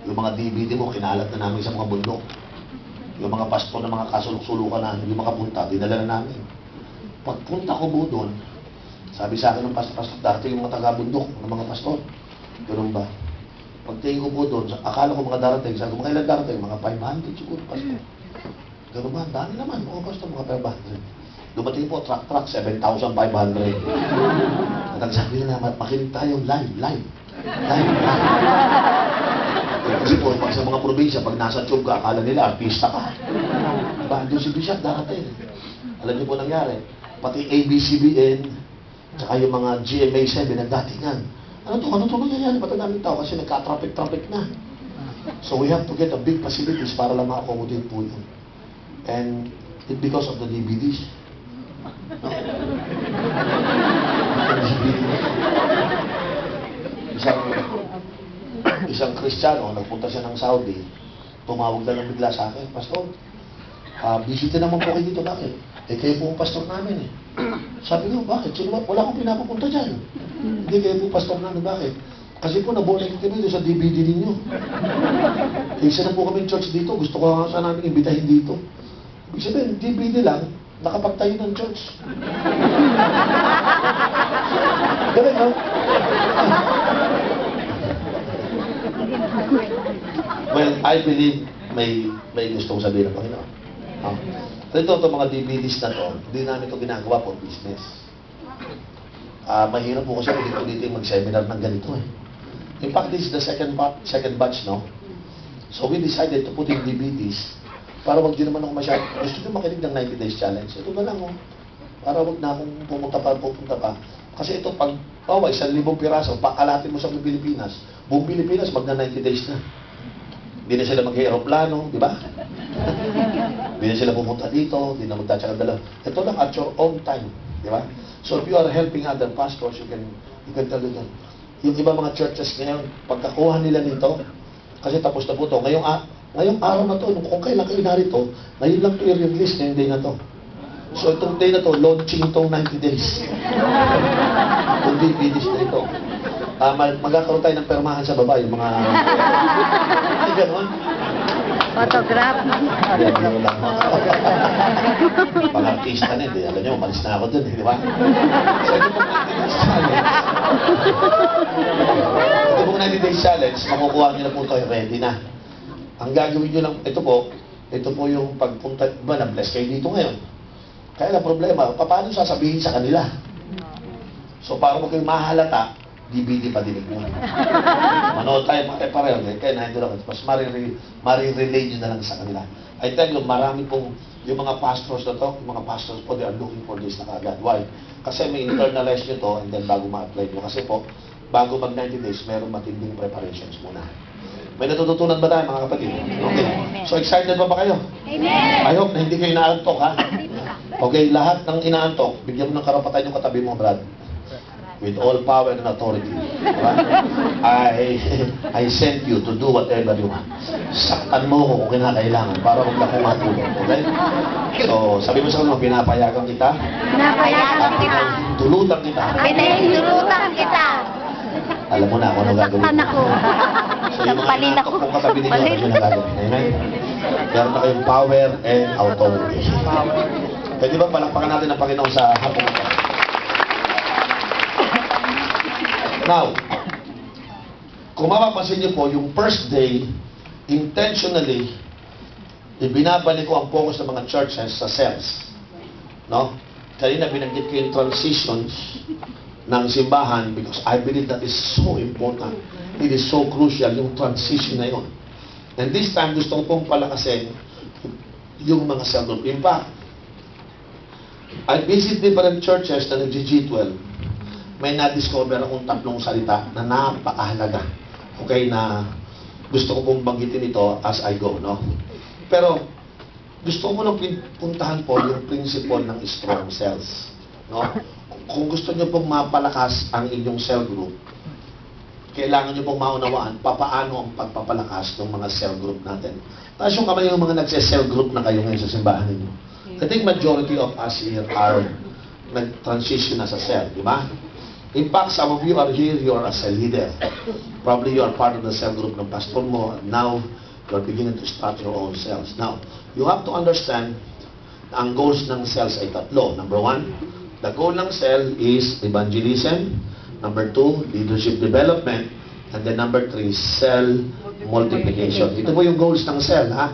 Yung mga DVD mo, kinalat na namin sa mga bundok. Yung mga pastor na mga kasuluk-sulukan na hindi makapunta, dinala na namin. Pagpunta ko po doon, sabi sa akin ng pastor, dati yung mga taga-bundok ng mga pastor. Ganun ba? Pagtingin ko po doon, akala ko mga darating, sabi ko, mga ilan darating? Mga 500 siguro, pastor. Ganun ba? Dami naman, mga pastor, mga 500. Dumating po, truck, 7,500. At sabi na, makinig tayo, live. Kasi po, pag sa mga probinsya, pag nasa tube ka, akala nila, artista ka. Diba? Doon si Bishop darating. Alam niyo po nangyari, pati ABCBN, tsaka yung mga GMA7 nagdatingan. Ano to nangyayari? Ba't ang daming tao? Kasi nagka-traffic na. So we have to get a big facilities para lang ma-accommodate po yun. And it because of the DVDs. No? Isang Kristiyano, nagpunta siya ng Saudi, tumawag na lang bigla sa akin, Pastor, bisita naman po kayo dito, bakit? Eh, kayo po ang pastor namin eh. Sabi ko, bakit? Sino, wala akong pinapapunta dyan. Hindi, kayo po pastor namin, bakit? Kasi po, nabuling kami sa DVD ninyo. Eh, isa na po kami church dito, gusto ko nga sana namin imbitahin dito. Ibig sabihin, DVD lang, nakapagtayo ng church. Galing, no? Well, I believe may gustong sabihin ng Panginoon. Ito mga DVDs na to, hindi namin ito ginagawa for business. Mahirap po kasi dito yung mag-seminar ng ganito eh. In fact, this is the second batch, no? So we decided to put in DVDs para wag din naman ako masyado. Gusto nyo makinig ng 90 Days Challenge. Ito na lang, oh. Para wag na akong pupunta pa. Kasi ito, pag 1,000 piraso, pakalatin mo sa Pilipinas, buong Pilipinas, magna 90 days na. Hindi na sila mag-aeroplano, di ba? Hindi na sila pumunta dito, hindi na magtatsaka dalaw. Ito lang at your own time, di ba? So if you are helping other pastors, you can tell them. Yung iba mga churches ngayon, pagkakuha nila nito, kasi tapos na po ito, ngayong araw na to, kung kailan kayo narito, ngayon lang ito i-release ngayong day na to. So itong day na to, launching itong 90 days. Itong DVDs na ito. Magkakaroon tayo ng permahan sa baba, yung mga... Ay, gano'n? Photograph. Yan, yun lang. Mga artista na, alam nyo, umalis na ako dun, di ba? So ito pong 90 Days Challenge, makukuha nyo na po ito, ready na. Ang gagawin nyo lang, ito po yung pagpunta, ba, na-bless kayo dito ngayon. Kaya lang problema, paano sasabihin sa kanila? So para mo kayo mahalata, DVD pa dinig mo. Manood tayo pareho, kaya nandito lang. Mas marirelay nyo na lang sa kanila. I tell you, marami pong, yung mga pastors na to, yung mga pastors po, they are looking for this na kagad. Why? Kasi may internalize nyo to, and then bago ma-apply nyo. Kasi po, bago mag 90 days, meron matinding preparations muna. May natututunan ba tayo, mga kapatid? Okay. So, excited ba kayo? Amen! I hope na hindi kayo inaantok, ha? Okay, lahat ng inaantok, bigyan mo ng karapatan yung katabi mo, Brad. With all power and authority. I sent you to do whatever you want. Saktan mo ko kung kinakailangan para huwag na kong matulog. Okay? So, sabi mo sa kanila, pinapayagan kita. Pinapayagan kita. Tulutan kita. Pinahintulutan kita. Alam mo na kung ano gagawin. Nasaktan ako. So, yung mga Nagpalit inaantok ako. kong katabi ninyo, ano yung nagagawin? Amen? Meron na kayong power and authority. Pwede ba palakpakan natin ang Panginoon sa hapon ito? Now, kung mapapansin niyo po, yung first day, intentionally, ibinabalik ko ang focus ng mga churches sa cells. No? Kanina binanggit ko yung transitions ng simbahan because I believe that is so important. It is so crucial, yung transition na yun. And this time, gusto ko pong palakasin yung mga cell group. In fact, I visit different churches na nag-G12. May na-discover akong 3 salita na napakahalaga. Okay, na gusto ko pong banggitin ito as I go, no? Pero, gusto ko nang puntahan po yung principle ng strong cells, no? Kung gusto nyo pong mapalakas ang inyong cell group, kailangan nyo pong maunawaan papaano ang pagpapalakas ng mga cell group natin. Taas yung kamay yung mga nagse-cell group na kayo ngayon sa simbahan ninyo. I think majority of us here are nag-transition na sa cell, di ba? In fact, some of you are here, you are as a leader. Probably you are part of the cell group ng pastor mo, and now you are beginning to start your own cells. Now, you have to understand na ang goals ng cells ay tatlo. Number one, the goal ng cell is evangelism. Number two, leadership development. And then number three, cell multiplication. Ito po yung goals ng cell, ha?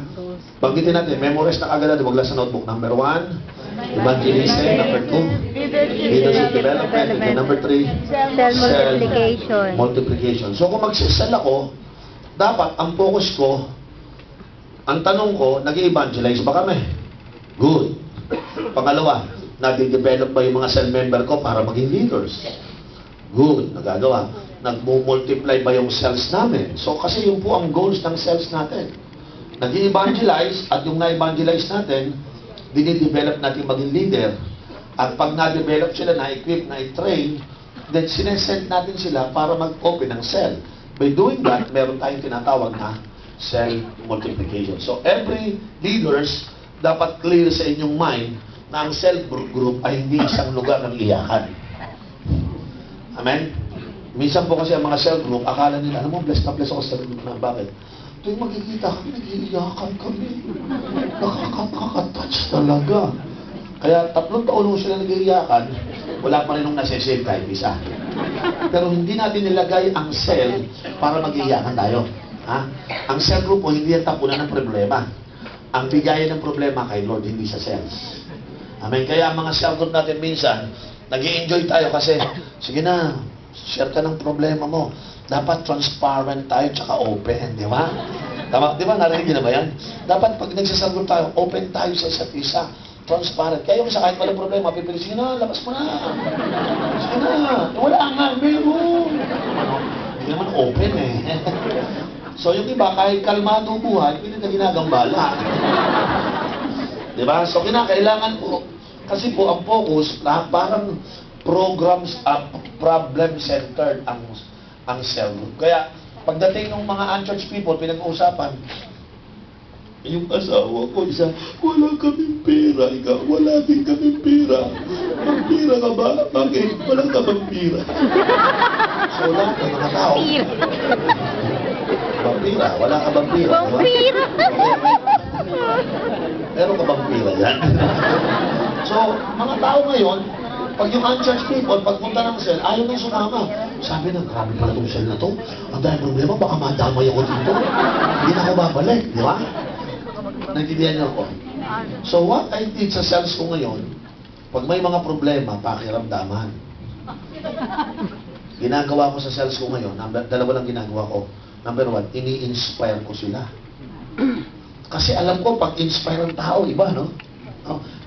Banggitin natin, memorize na agad natin, wag lang sa notebook. Number one, evangelism. Number two, leadership development. And then number three, Cell multiplication. multiplication. So kung magsisell ako, dapat ang focus ko, ang tanong ko, nag-evangelize ba kami? Good. Pangalawa, nade-develop ba yung mga cell member ko para maging leaders? Good. Nagagawa. Nagmo-multiply ba yung cells namin? So kasi yun po ang goals ng cells natin. Nag-evangelize at yung na-evangelize natin, dinidevelop natin maging leader. At pag na-develop sila, na-equip, na-train, then sinesend natin sila para mag-open ng cell. By doing that, meron tayong tinatawag na cell multiplication. So every leaders, dapat clear sa inyong mind na ang cell group ay hindi isang lugar ng iyakan. Amen? Minsan po kasi ang mga cell group, akala nila, alam mo, blessed na blessed ako sa cell group na. Bakit? Tuwing magkikita kami, nag-iiyakan kami. Nakaka-touch talaga. Kaya 3 taon nung sila nag-iiyakan, wala pa rin nung nasisave kahit isa. Pero hindi natin nilagay ang cell para mag-iiyakan tayo. Ha? Ang cell group po, hindi yan tapunan ng problema. Ang bigayan ng problema kay Lord, hindi sa cells. Amen. Kaya ang mga cell group natin minsan, nag-i-enjoy tayo kasi, sige na, share ka ng problema mo. Dapat transparent tayo tsaka open, di ba? Tama, di ba? Narinig niyo na ba yan? Dapat pag nagsasal group tayo, open tayo sa isa't isa. Transparent. Kaya yung sa kahit walang problema, pipili, sige na, labas mo na. Sige na. Wala nga, meron. Hindi naman open eh. So yung iba, kahit kalmado buhay, hindi na ginagambala. Di ba? So kinakailangan po, kasi po ang focus, parang programs, problem-centered ang cell group. Kaya, pagdating ng mga unchurched people, pinag-uusapan, yung asawa ko, isa, wala kaming pera, ikaw, wala din kaming pera. Vampira ka ba? Bakit? Wala ka vampira. So, lahat ng mga tao. Vampira, wala ka vampira. Vampira! Meron ka vampira yan? So, mga tao ngayon, pag yung unchurched people, pagpunta ng cell, ayaw nang sumama. Sabi na, grabe pala itong cell na to. Ang dahil problema, baka madamay ako dito. Hindi na ako babalik, di ba? Nagtidihan niyo ako. So what I teach sa cells ko ngayon, pag may mga problema, pakiramdaman. Ginagawa ko sa cells ko ngayon, dalawa lang ginagawa ko. Number 1, ini-inspire ko sila. Kasi alam ko, pag inspire ang tao, iba, no?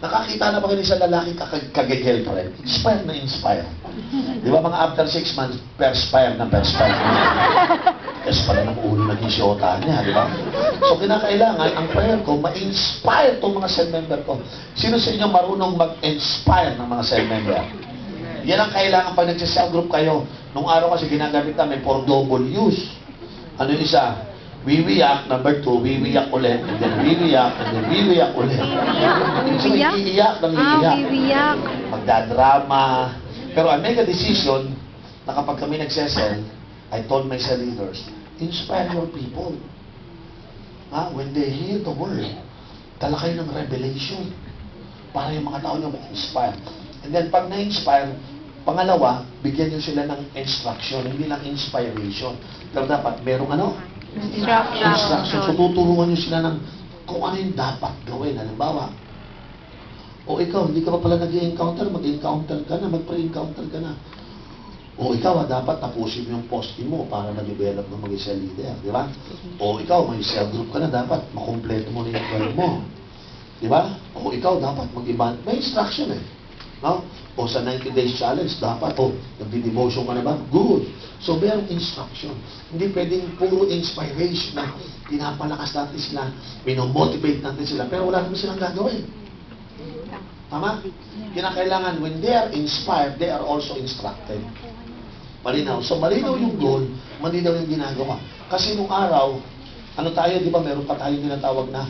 Nakakita na ba kayo sa lalaki kagigirlfriend? Inspire na inspire. Di ba mga after 6 months, perspire na perspire. Kasi pala ng ulo naging siyota niya, di ba? So kinakailangan, ang prayer ko, ma-inspire itong mga cell member ko. Sino sa inyo marunong mag-inspire ng mga cell member? Yan ang kailangan pag nag-cell group kayo. Nung araw kasi ginagamit namin for double use. Ano yung isa? Wiwiyak, number 2, wiwiyak ulit, and then wiwiyak, and then wiwiyak ulit. So, Wiwiyak? iiyak ng iiyak. Wiwiyak. Magdadrama. Pero I make a decision na kapag kami nagsesel, I told my cell leaders, inspire your people. When they hear the word, dala kayo ng revelation para yung mga tao nyo ma-inspire. And then pag na-inspire, pangalawa, bigyan nyo sila ng instruction, hindi lang inspiration. Pero dapat merong ano? Instruction. So tuturuan nyo sila ng kung ano yung dapat gawin. Halimbawa, o ikaw, hindi ka pa pala nag-encounter, mag-encounter ka na, mag-pre-encounter ka na. O ikaw, dapat tapusin mo yung posting mo para ma-develop ng mga cell leader, di ba? O ikaw, may cell group ka na, dapat makumpleto mo na yung group mo. Di ba? O ikaw, dapat mag-iba. May instruction eh. No? O sa 90 days challenge, dapat, nagdi-devotion ka na ba? Good. So, mayroong instruction. Hindi pwedeng puro inspiration na pinapalakas natin sila, minomotivate natin sila, pero wala naman silang gagawin. Tama? Kinakailangan, when they are inspired, they are also instructed. Malinaw. So, malinaw yung goal, malinaw yung ginagawa. Kasi nung araw, ano tayo, di ba, meron pa tayong tinatawag na,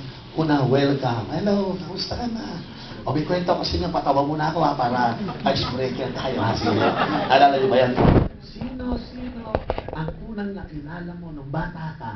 welcome. Hello, kamusta ka na? O, may kwento ko sa inyo, patawa muna ako ha, para icebreaker tayo ha. Sige. Alala niyo ba yan? Sino ang unang nakilala mo nung bata ka?